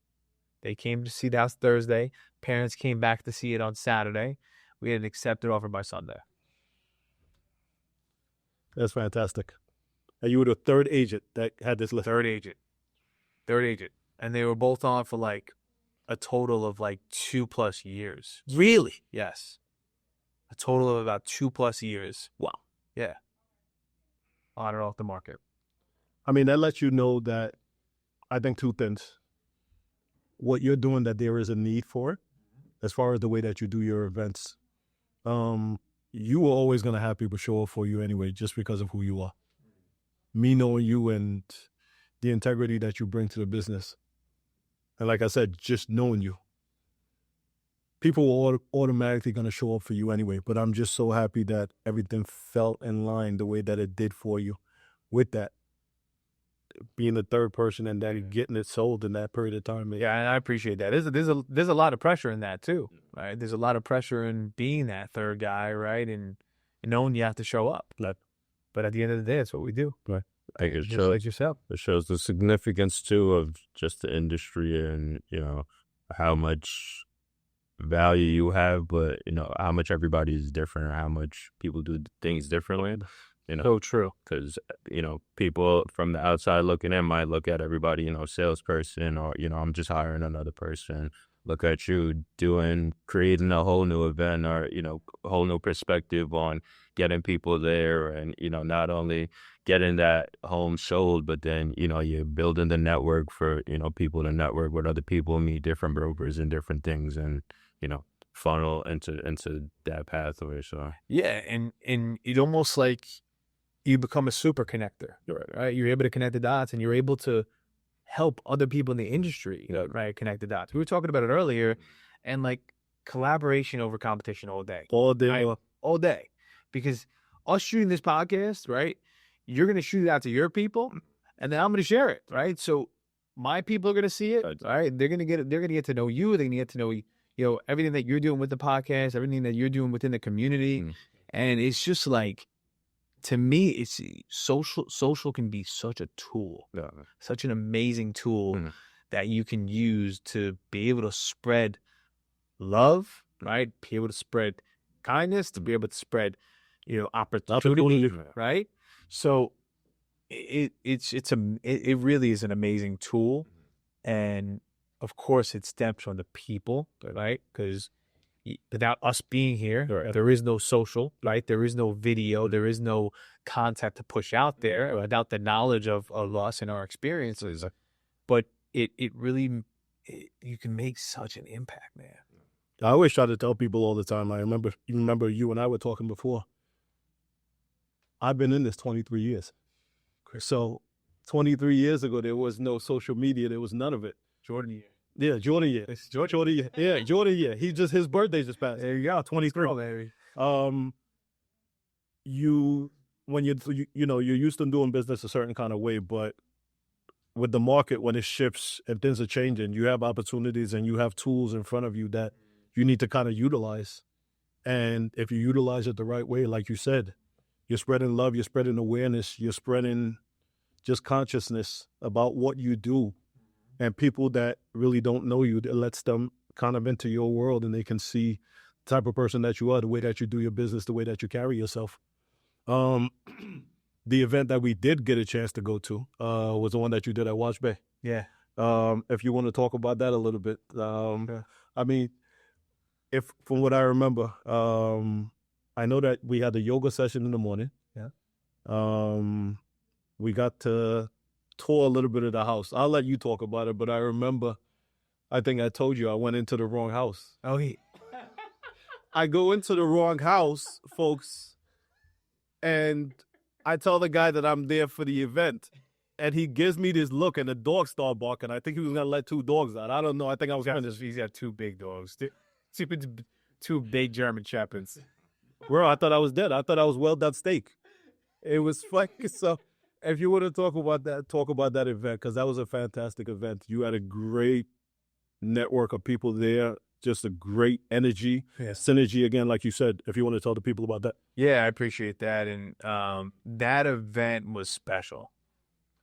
They came to see the house Thursday. Parents came back to see it on Saturday. We had an accepted offer by Sunday. That's fantastic. And you were the third agent that had this list. Third agent. And they were both on for like a total of like 2+ years. Really? Yes. A total of about 2+ years. wow. Yeah. On and off the market. I mean, that lets you know that I think two things. What you're doing, that there is a need for it, as far as the way that you do your events. You are always going to have people show up for you anyway, just because of who you are. Me knowing you and the integrity that you bring to the business. And like I said, just knowing you. People are automatically going to show up for you anyway, but I'm just so happy that everything felt in line the way that it did for you with that. Being the third person and then getting it sold in that period of time. Yeah, and I appreciate that. There's a lot of pressure in that too, right? There's a lot of pressure in being that third guy, right? And knowing you have to show up. But at the end of the day, that's what we do. Right. It Just shows, like yourself. it shows the significance too of just the industry and, how much value you have, but, how much everybody is different or how much people do things differently. So true. Because, people from the outside looking in might look at everybody, salesperson or, I'm just hiring another person. Look at you creating a whole new event or, a whole new perspective on getting people there and, not only getting that home sold, but then, you're building the network for, people to network with other people, meet different brokers and different things and, funnel into that pathway. So, Yeah, and it's almost like you become a super connector, right? You're able to connect the dots and you're able to help other people in the industry, right? Connect the dots. We were talking about it earlier, and like collaboration over competition all day. All day. All day. Because us shooting this podcast, right? You're going to shoot it out to your people, and then I'm going to share it, right? So my people are going to see it, right? They're going to get to know you. They're going to get to know, everything that you're doing with the podcast, everything that you're doing within the community. And it's just like, to me, it's social can be such a tool, such an amazing tool that you can use to be able to spread love, right? Be able to spread kindness, to be able to spread, opportunity, right? So it really is an amazing tool, and of course it stems from the people, right? Because without us being here, there is no social, right? There is no video, there is no content to push out there without the knowledge of us and our experiences. But it really, you can make such an impact, man. I always try to tell people all the time. I remember you and I were talking before. I've been in this 23 years. So 23 years ago, there was no social media. There was none of it. Jordan year. Yeah, Jordan year. Jordan year. Yeah, Jordan year. His birthday just passed. There you go. 23. Oh, baby. When you're used to doing business a certain kind of way, but with the market, when it shifts and things are changing, you have opportunities and you have tools in front of you that you need to kind of utilize. And if you utilize it the right way, like you said, you're spreading love, you're spreading awareness, you're spreading just consciousness about what you do. And people that really don't know you, it lets them kind of into your world and they can see the type of person that you are, the way that you do your business, the way that you carry yourself. The event that we did get a chance to go to was the one that you did at Watch Bay. Yeah. If you want to talk about that a little bit. I mean, from what I remember, I know that we had the yoga session in the morning. Yeah. We got to tour a little bit of the house. I'll let you talk about it, but I remember, I think I told you I went into the wrong house. Oh, I go into the wrong house, folks, and I tell the guy that I'm there for the event, and he gives me this look, and the dogs start barking. I think he was gonna let 2 dogs out. I don't know. I think I was finished. He's got 2 big dogs. 2 big German Shepherds. Bro, I thought I was dead. I thought I was well done steak. It was fucking so. If you want to talk about that event, because that was a fantastic event. You had a great network of people there. Just a great energy, synergy. Again, like you said, if you want to tell the people about that. Yeah, I appreciate that. And that event was special.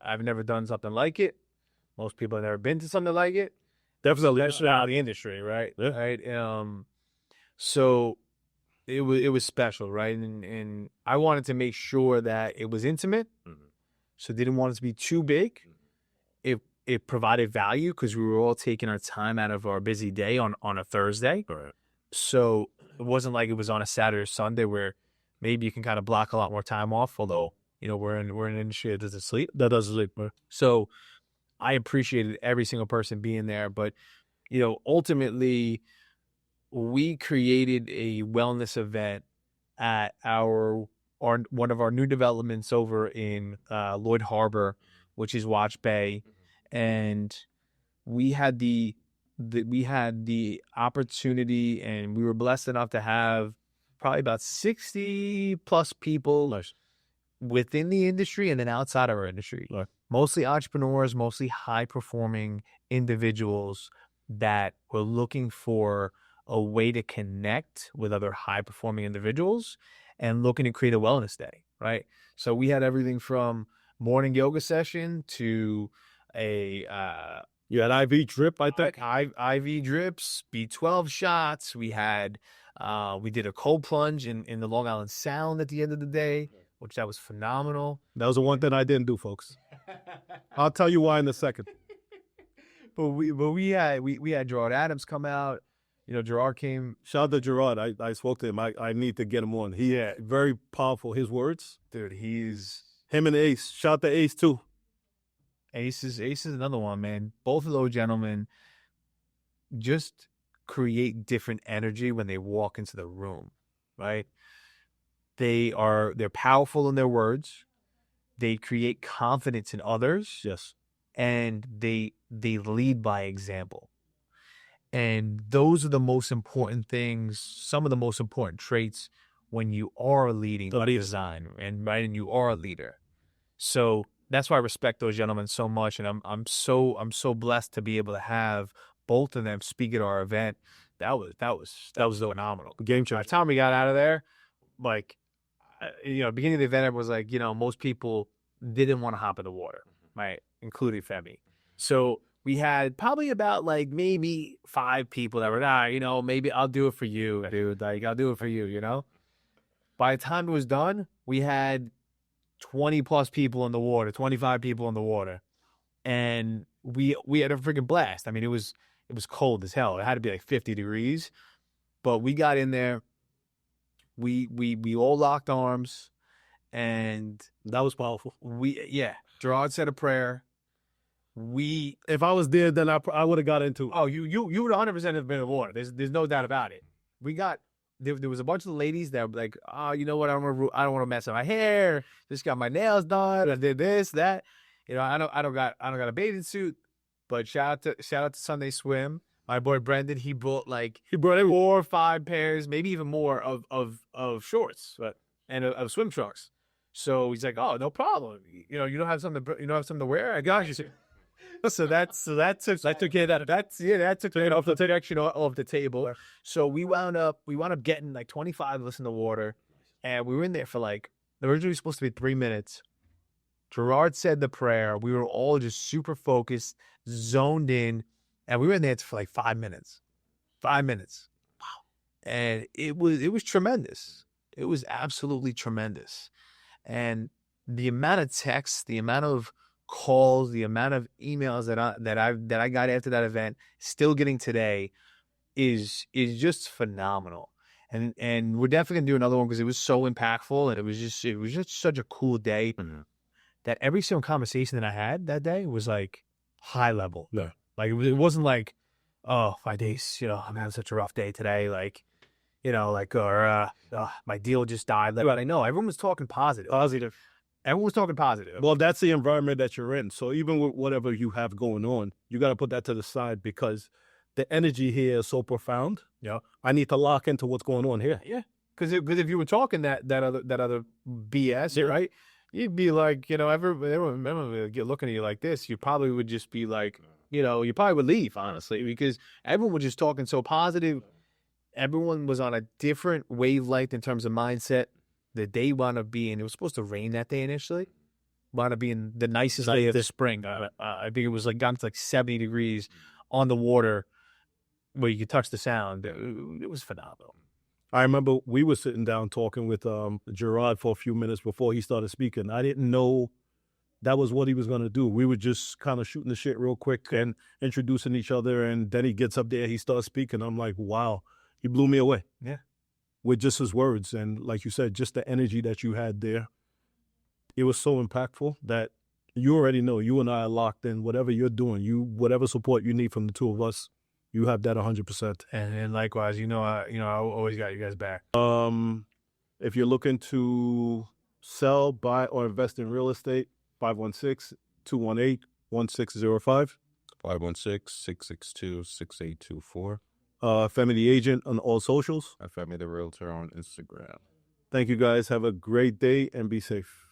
I've never done something like it. Most people have never been to something like it. Definitely. Especially out of the industry, right? Yeah. Right. So it was special, right? And I wanted to make sure that it was intimate. So didn't want it to be too big. It provided value because we were all taking our time out of our busy day on a Thursday. Right. So it wasn't like it was on a Saturday or Sunday where maybe you can kind of block a lot more time off. Although, we're in an industry that doesn't sleep. So I appreciated every single person being there. But, ultimately we created a wellness event at one of our new developments over in Lloyd Harbor, which is Watch Bay. And we had the opportunity, and we were blessed enough to have probably about 60 plus people within the industry and then outside of our industry. Mostly entrepreneurs, mostly high performing individuals that were looking for a way to connect with other high performing individuals and looking to create a wellness day, right? So we had everything from morning yoga session to you had IV drip, I think. IV drips, B12 shots. We did a cold plunge in the Long Island Sound at the end of the day, which that was phenomenal. That was the one thing I didn't do, folks. I'll tell you why in a second. But we had Gerard Adams come out. Gerard came. Shout out to Gerard. I spoke to him. I need to get him on. Very powerful. His words. Dude, he's him and Ace. Shout out to Ace too. Ace is another one, man. Both of those gentlemen just create different energy when they walk into the room, right? They're powerful in their words. They create confidence in others. Yes. And they lead by example. And those are the most important things, some of the most important traits when you are leading by design and you are a leader. So that's why I respect those gentlemen so much, and I'm so blessed to be able to have both of them speak at our event. That was phenomenal. Game changer. By the time we got out of there, beginning of the event, it was like, most people didn't want to hop in the water, right, including Femi. So we had probably about maybe 5 people that were, maybe I'll do it for you, dude. I'll do it for you, By the time it was done, we had 20 plus people in the water, 25 people in the water. And we had a freaking blast. I mean, it was cold as hell. It had to be 50 degrees. But we got in there. We all locked arms, and that was powerful. Gerard said a prayer. If I was there, then I would have got into it. Oh, you would 100% have been in the water. There's no doubt about it. There was a bunch of ladies that were like, oh, you know what? I don't want to mess up my hair. Just got my nails done. I did this, that. I don't got a bathing suit. But shout out to Sunday Swim. My boy Brendan, he brought 4 or 5 pairs, maybe even more of shorts, and of swim trunks. So he's like, oh, no problem. You don't have something to wear. I got you. So that took care of that. That took care of the protection of the table. So we wound up getting 25 of us in the water, and we were in there for originally supposed to be 3 minutes. Gerard said the prayer. We were all just super focused, zoned in, and we were in there for 5 minutes. 5 minutes. Wow. And it was tremendous. It was absolutely tremendous. And the amount of texts, the amount of calls, the amount of emails that I got after that event, still getting today, is just phenomenal. And we're definitely gonna do another one because it was so impactful, and it was just such a cool day. Mm-hmm. That every single conversation that I had that day was high level. Yeah. It wasn't oh, my days, I'm having such a rough day today. My deal just died. But I know everyone was talking positive. Everyone's talking positive. Well, that's the environment that you're in. So even with whatever you have going on, you got to put that to the side because the energy here is so profound. Yeah. I need to lock into what's going on here. Yeah. Because if you were talking that other BS, right, you'd be like, everyone would get looking at you like this. You probably would just be like, you probably would leave, honestly, because everyone was just talking so positive. Everyone was on a different wavelength in terms of mindset. The day wound up being, it was supposed to rain that day initially, wound up being the nicest day of the spring. I think it was like gotten to like 70 degrees on the water where you could touch the sound. It was phenomenal. I remember we were sitting down talking with Gerard for a few minutes before he started speaking. I didn't know that was what he was going to do. We were just kind of shooting the shit real quick and introducing each other. And then he gets up there, he starts speaking. I'm like, wow, he blew me away. Yeah. With just his words. And like you said, just the energy that you had there. It was so impactful that you already know you and I are locked in. Whatever you're doing, whatever support you need from the two of us, you have that 100%. And likewise, I always got you guys back. If you're looking to sell, buy, or invest in real estate, 516-218-1605. 516-662-6824. Family agent on all socials. I found me the realtor on Instagram. Thank you guys. Have a great day and be safe.